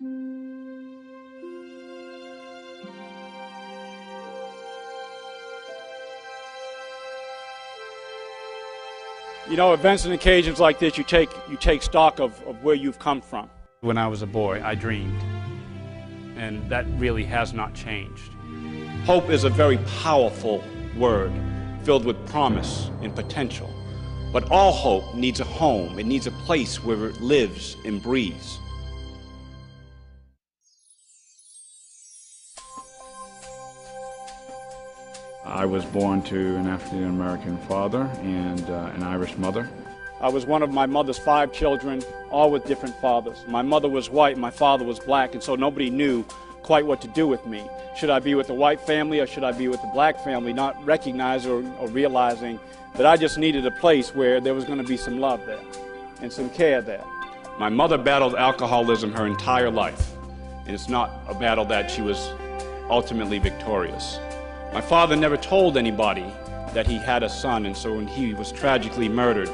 You know, events and occasions like this, you take stock of where you've come from. When I was a boy, I dreamed, and that really has not changed. Hope is a very powerful word, filled with promise and potential. But all hope needs a home. It needs a place where it lives and breathes. I was born to an African-American father and an Irish mother. I was one of my mother's 5 children, all with different fathers. My mother was white, my father was black, and so nobody knew quite what to do with me. Should I be with the white family or should I be with the black family, not recognizing or realizing that I just needed a place where there was going to be some love there and some care there. My mother battled alcoholism her entire life, and it's not a battle that she was ultimately victorious. My father never told anybody that he had a son, and so when he was tragically murdered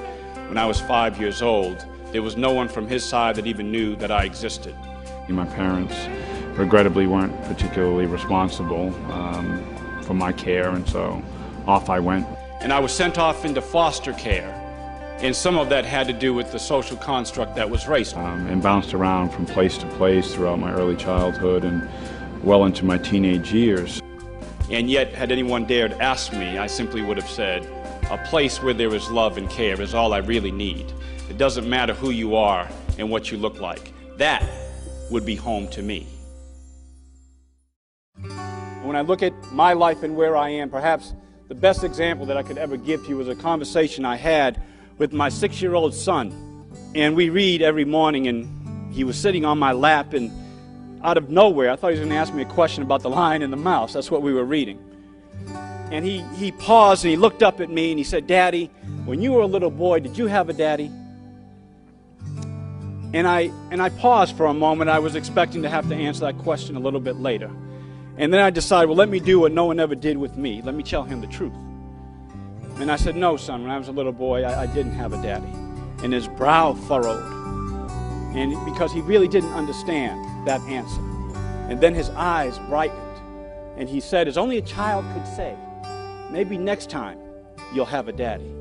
when I was 5 years old, there was no one from his side that even knew that I existed. My parents regrettably weren't particularly responsible for my care, and so off I went. And I was sent off into foster care, and some of that had to do with the social construct that was race. And bounced around from place to place throughout my early childhood and well into my teenage years. And yet, had anyone dared ask me, I simply would have said, a place where there is love and care is all I really need. It doesn't matter who you are and what you look like. That would be home to me. When I look at my life and where I am, perhaps the best example that I could ever give to you was a conversation I had with my 6-year-old son. And we read every morning, and he was sitting on my lap, and out of nowhere, I thought he was going to ask me a question about the lion and the mouse. That's what we were reading. And he paused and he looked up at me and he said, "Daddy, when you were a little boy, did you have a daddy?" And I paused for a moment. I was expecting to have to answer that question a little bit later. And then I decided, well, let me do what no one ever did with me. Let me tell him the truth. And I said, "No, son, when I was a little boy, I didn't have a daddy." And his brow furrowed. And because he really didn't understand that answer. And then his eyes brightened. And he said, as only a child could say, "Maybe next time you'll have a daddy."